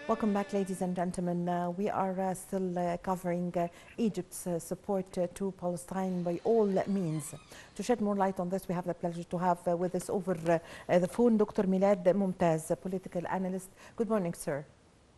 Welcome back, ladies and gentlemen. We are still covering Egypt's support to Palestine by all means. To shed more light on this, we have the pleasure to have with us over the phone Dr. Milad Momtaz, a political analyst. Good morning, sir.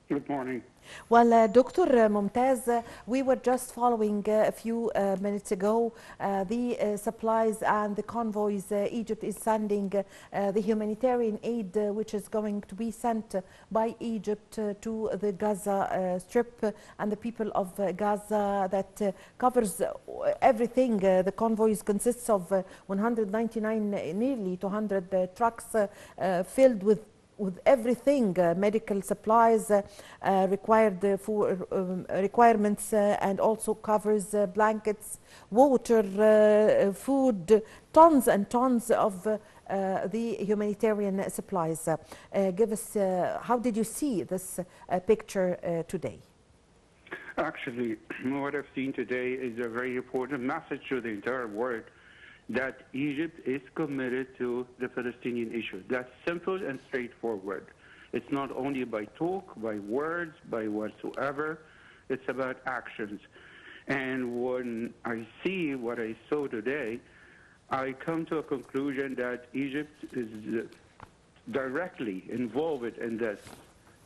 Good morning. Well, Dr. Momtaz, we were just following a few minutes ago the supplies and the convoys Egypt is sending, the humanitarian aid which is going to be sent by Egypt to the Gaza Strip and the people of Gaza, that covers everything. The convoys consists of 199, nearly 200 trucks filled with everything, medical supplies required for requirements, and also covers blankets, water, food, tons and tons of the humanitarian supplies. Give us, how did you see this picture today? Actually, what I've seen today is a very important message to the entire world that Egypt is committed to the Palestinian issue. That's simple and straightforward. It's not only by talk, by words, by whatsoever. It's about actions. And when I see what I saw today, I come to a conclusion that Egypt is directly involved in this.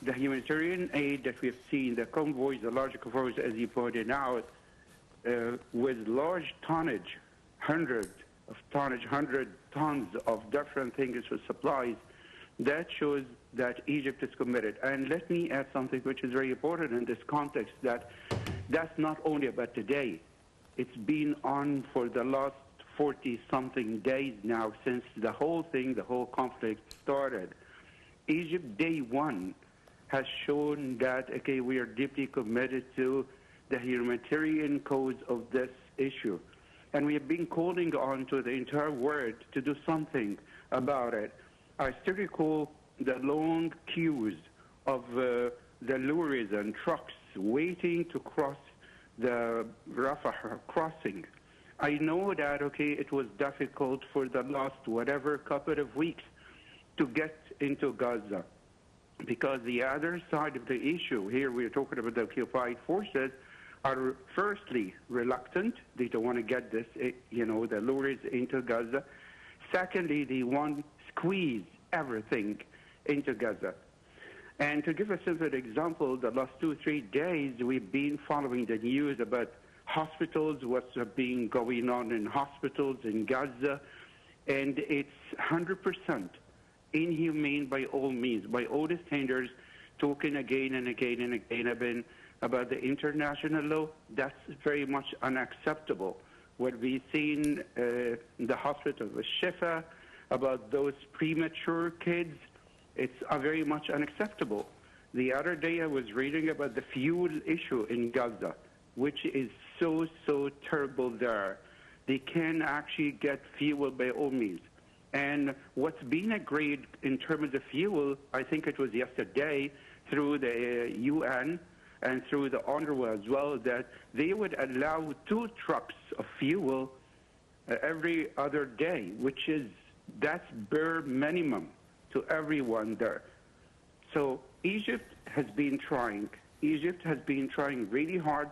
The humanitarian aid that we've seen, the convoys, the large convoys, as you pointed out, with large tonnage, 100 tons of different things with supplies, that shows that Egypt is committed. And let me add something which is very important in this context, that that's not only about today. It's been on for the last 40-something days now since the whole thing, the whole conflict started. Egypt, day one, has shown that, okay, we are deeply committed to the humanitarian cause of this issue. And we have been calling on to the entire world to do something about it. I still recall the long queues of the lorries and trucks waiting to cross the Rafah crossing. I know that, okay, it was difficult for the last whatever couple of weeks to get into Gaza, because the other side of the issue, here we're talking about the occupied forces, are firstly reluctant. They don't want to get this, the lorries into Gaza. Secondly, they want to squeeze everything into Gaza. And to give a simple example, the last 2-3 days, we've been following the news about hospitals, what's been going on in hospitals in Gaza, and it's 100% inhumane by all means, by all the standards, talking again and again and again about the international law. That's very much unacceptable. What we've seen in the hospital with Shifa, about those premature kids, it's very much unacceptable. The other day I was reading about the fuel issue in Gaza, which is so terrible there. They can actually get fuel by all means. And what's been agreed in terms of fuel, I think it was yesterday, through the UN and through the UNRWA as well, that they would allow 2 trucks of fuel every other day, that's bare minimum to everyone there. So Egypt has been trying. Egypt has been trying really hard,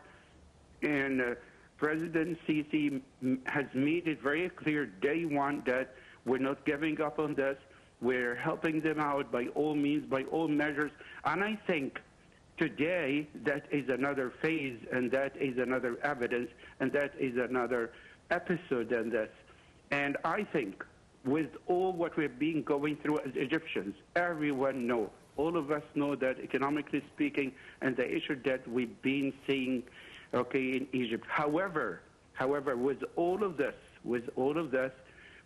and President Sisi has made it very clear day one that we're not giving up on this. We're helping them out by all means, by all measures. And I think today that is another phase, and that is another evidence, and that is another episode in this. And I think with all what we've been going through as Egyptians, everyone knows, all of us know that economically speaking, and the issue that we've been seeing, okay, in Egypt. However, with all of this,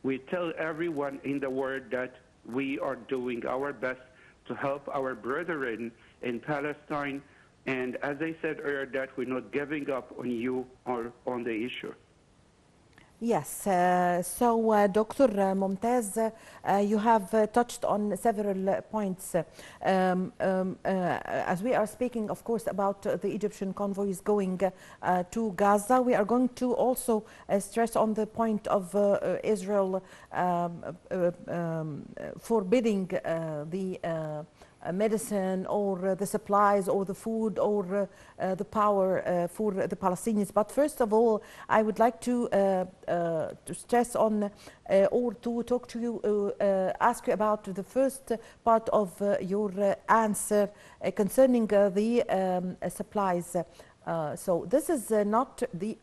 we tell everyone in the world that we are doing our best to help our brethren in Palestine. And as I said earlier, that we're not giving up on you or on the issue. Yes, Dr. Momtaz, you have touched on several points. As we are speaking, of course, about the Egyptian convoys going to Gaza, we are going to also stress on the point of Israel forbidding the medicine or the supplies or the food or the power for the Palestinians. But first of all, I would like to stress on or to talk to you, ask you about the first part of your answer concerning the supplies. So this is not the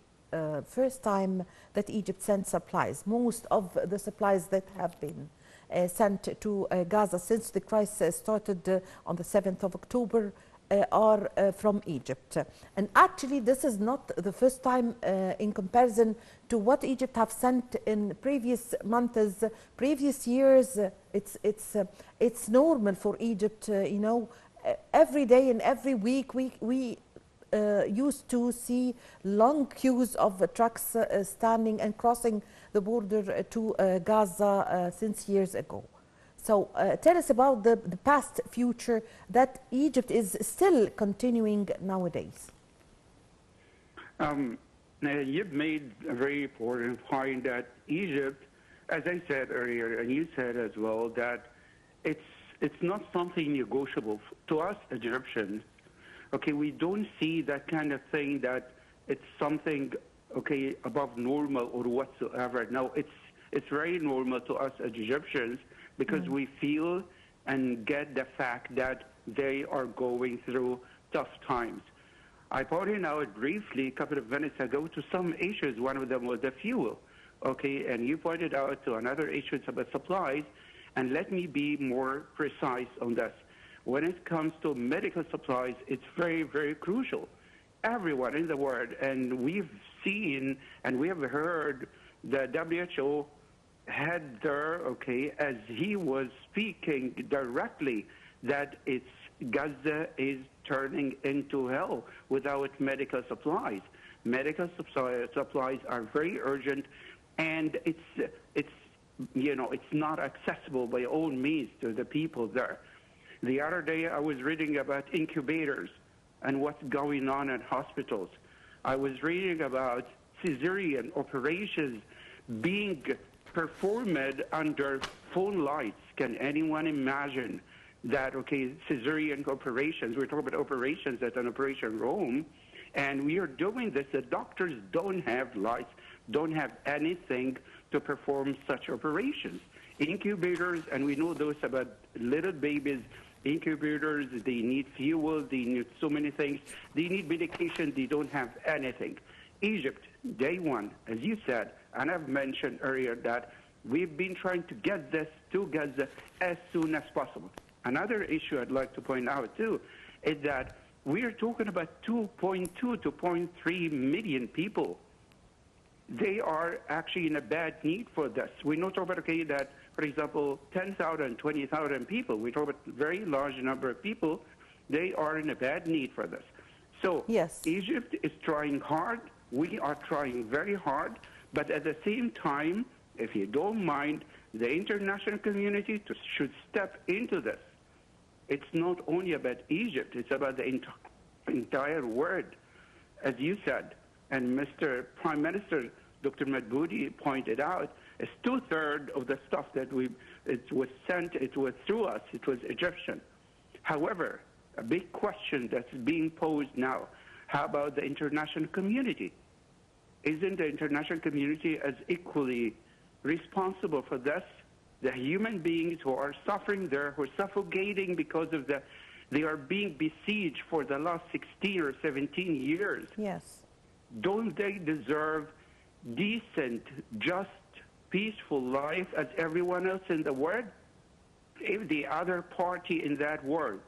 first time that Egypt sent supplies. Most of the supplies that have been sent to Gaza since the crisis started on the 7th of October are from Egypt. And actually this is not the first time in comparison to what Egypt have sent in previous months, previous years. It's normal for Egypt, you know, every day and every week we used to see long queues of trucks standing and crossing the border to Gaza since years ago. So tell us about the past future that Egypt is still continuing nowadays. You've made a very important point that Egypt, as I said earlier, and you said as well, that it's not something negotiable to us Egyptians. Okay, we don't see that kind of thing that it's something, okay, above normal or whatsoever. No, it's very normal to us as Egyptians because we feel and get the fact that they are going through tough times. I pointed out briefly a couple of minutes ago to some issues. One of them was the fuel, okay, and you pointed out to another issue about supplies, and let me be more precise on this. When it comes to medical supplies, it's very, very crucial. Everyone in the world, and we've seen and we have heard the WHO head there, okay, as he was speaking directly, that Gaza is turning into hell without medical supplies. Medical supplies are very urgent, and it's you know, it's not accessible by all means to the people there. The other day I was reading about incubators and what's going on in hospitals. I was reading about cesarean operations being performed under phone lights. Can anyone imagine that, okay, cesarean operations, we're talking about operations at an operation room, and we are doing this. The doctors don't have lights, don't have anything to perform such operations. Incubators, and we know those about little babies, incubators, they need fuel, they need so many things, they need medication, they don't have anything. Egypt, day one, as you said, and I've mentioned earlier that we've been trying to get this to Gaza as soon as possible. Another issue I'd like to point out too is that we are talking about 2.2 to 2.3 million people. They are actually in a bad need for this. We not talk about, okay, that, for example, 10,000, 20,000 people. We talk about a very large number of people. They are in a bad need for this. So yes, Egypt is trying hard. We are trying very hard. But at the same time, if you don't mind, the international community should step into this. It's not only about Egypt. It's about the entire world. As you said, and Mr. Prime Minister Dr. Madboudi pointed out, is 2/3 of the stuff that it was sent, it was through us, it was Egyptian. However, a big question that's being posed now, how about the international community? Isn't the international community as equally responsible for this? The human beings who are suffering there, who are suffocating because of they are being besieged for the last 16 or 17 years. yes, Don't they deserve decent, just, peaceful life as everyone else in the world? If the other party in that world,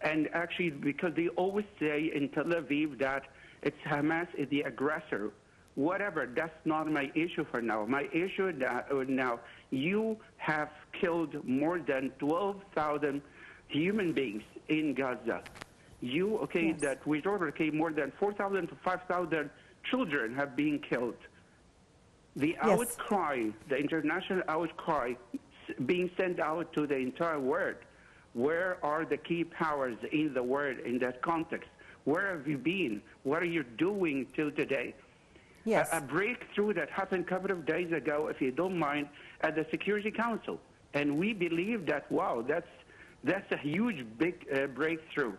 and actually because they always say in Tel Aviv that it's Hamas is the aggressor, whatever, that's not my issue for now. My issue now, you have killed more than 12,000 human beings in Gaza. Yes. That we talk, okay, more than 4,000 to 5,000 children have been killed. The outcry, the international outcry being sent out to the entire world, where are the key powers in the world in that context? Where have you been? What are you doing till today? Yes. A breakthrough that happened a couple of days ago, if you don't mind, at the Security Council. And we believe that, wow, That's a huge, big breakthrough.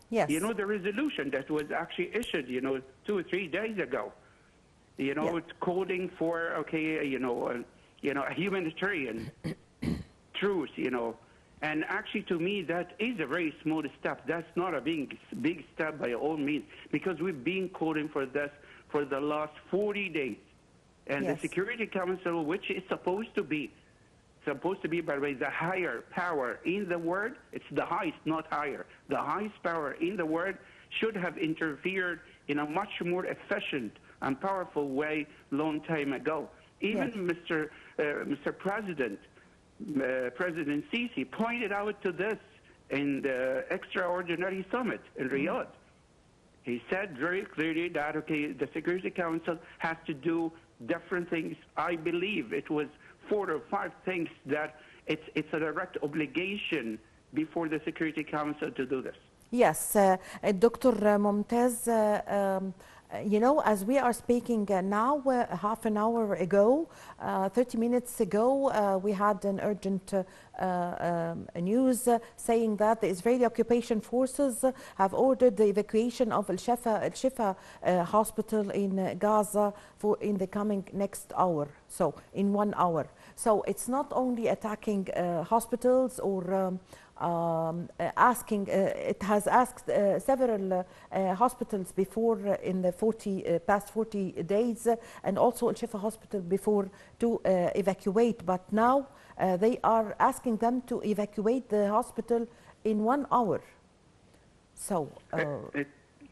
You Yes. know, the resolution that was actually issued, 2 or 3 days ago, Yes. it's calling for, okay, a humanitarian truth, And actually, to me, that is a very small step. That's not a big step by all means, because we've been calling for this for the last 40 days. And the Yes. Security Council, which is supposed to be, by the way, the higher power in the world, it's the highest, not higher. The highest power in the world should have interfered in a much more efficient and powerful way long time ago. Even Yes. Mr. President, President Sisi pointed out to this in the extraordinary summit in Riyadh. He said very clearly that, okay, the Security Council has to do different things. I believe it was 4 or 5 things that it's a direct obligation before the Security Council to do this. Yes, Dr. Momtaz, as we are speaking now, half an hour ago, 30 minutes ago, we had an urgent news saying that the Israeli occupation forces have ordered the evacuation of Al-Shifa hospital in Gaza in the coming next hour, so in 1 hour. So it's not only attacking hospitals or asking, it has asked several hospitals before in the past 40 days, and also Al Shifa hospital before to evacuate. But now they are asking them to evacuate the hospital in 1 hour. So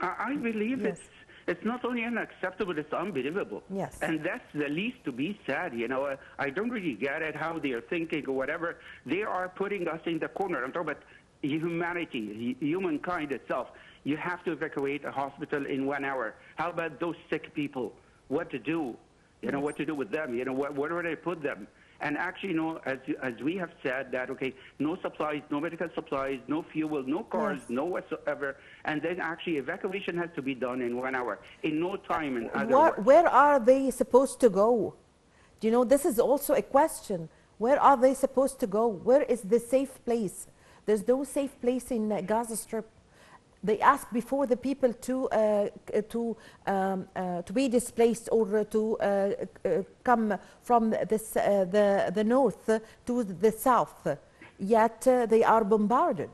I believe yes. it's not only unacceptable, it's unbelievable. Yes. And that's the least to be said. I don't really get it, how they are thinking or whatever. They are putting us in the corner. I'm talking about humanity, humankind itself. You have to evacuate a hospital in 1 hour. How about those sick people? What to do? What to do with them? Where do they put them? And actually, as we have said that, okay, no supplies, no medical supplies, no fuel, no cars, Yes. no whatsoever. And then actually evacuation has to be done in 1 hour, in no time, in other words. Where are they supposed to go? This is also a question. Where are they supposed to go? Where is the safe place? There's no safe place in Gaza Strip. They ask before the people to be displaced or to come from the north to the south. Yet they are bombarded.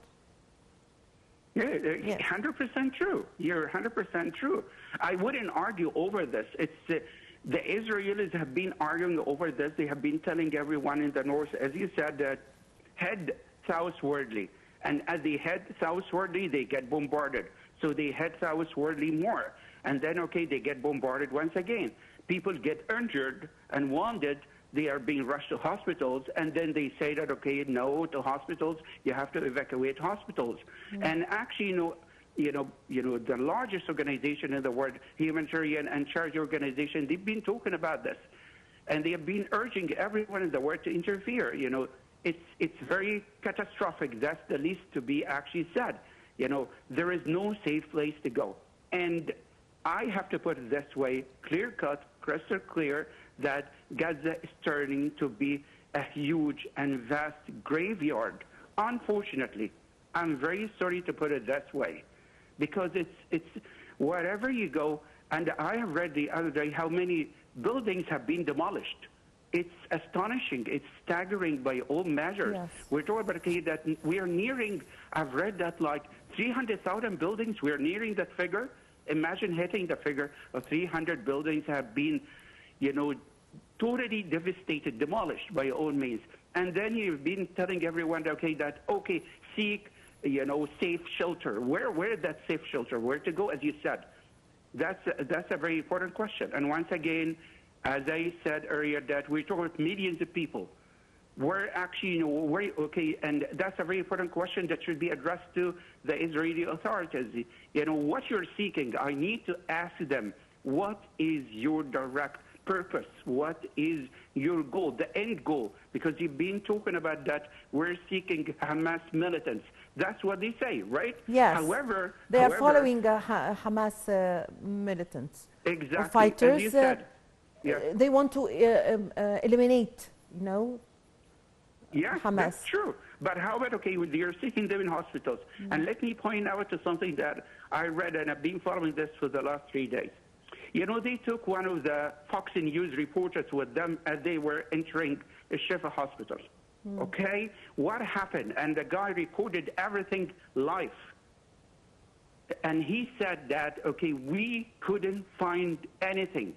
Yeah, 100% true. You're 100% true. I wouldn't argue over this. It's the Israelis have been arguing over this. They have been telling everyone in the north, as you said, that head southwardly. And as they head southwardly, they get bombarded. So they head southwardly more. And then, okay, they get bombarded once again. People get injured and wounded. They are being rushed to hospitals. And then they say that, okay, no to hospitals. You have to evacuate hospitals. Mm-hmm. And actually, the largest organization in the world, humanitarian and charity organization, they've been talking about this. And they have been urging everyone in the world to interfere. It's very catastrophic. That's the least to be actually said. There is no safe place to go. And I have to put it this way, clear cut, crystal clear, that Gaza is turning to be a huge and vast graveyard. Unfortunately, I'm very sorry to put it this way, because it's wherever you go, and I have read the other day how many buildings have been demolished. It's astonishing. It's staggering by all measures. Yes. We're talking about that we are nearing, I've read that like 300,000 buildings, we're nearing that figure. Imagine hitting the figure of 300 buildings have been, totally devastated, demolished by all means. And then you've been telling everyone, okay, seek, safe shelter. Where is that safe shelter? Where to go, as you said? That's a very important question. And once again, as I said earlier, that we're talking about millions of people. We're actually, and that's a very important question that should be addressed to the Israeli authorities. What you're seeking, I need to ask them, what is your direct purpose? What is your goal, the end goal? Because you've been talking about that we're seeking Hamas militants. That's what they say, right? Yes. However, they are following Hamas militants. Exactly. Or fighters. As you said, they want to eliminate, Yes, Hamas. that's true. But how about, okay, you're sitting there in hospitals. And let me point out to something that I read, and I've been following this for the last 3 days. You know, they took one of the Fox News reporters with them as they were entering a Shifa hospital. Okay? What happened? And the guy recorded everything live. And he said that, okay, we couldn't find anything.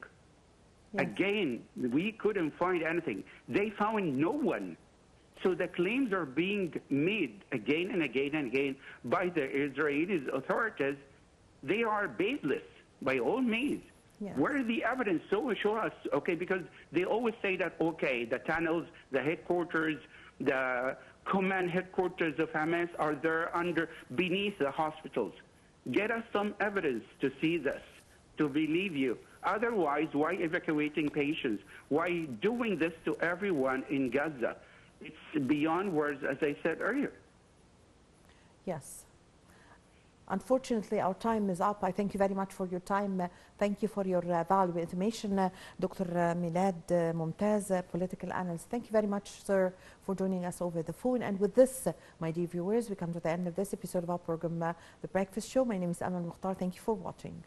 Yes. Again, we couldn't find anything. They found no one. So the claims are being made again and again and again by the Israeli authorities. They are baseless by all means. Yes. Where is the evidence? So show us, okay, because they always say that, okay, the tunnels, the headquarters, the command headquarters of Hamas are there beneath the hospitals. Get us some evidence to see this, to believe you. Otherwise, why evacuating patients? Why doing this to everyone in Gaza? It's beyond words, as I said earlier. Yes. Unfortunately, our time is up. I thank you very much for your time. Thank you for your valuable information. Dr. Milad Momtaz, political analyst. Thank you very much, sir, for joining us over the phone. And with this, my dear viewers, we come to the end of this episode of our program, The Breakfast Show. My name is Amal Mukhtar. Thank you for watching.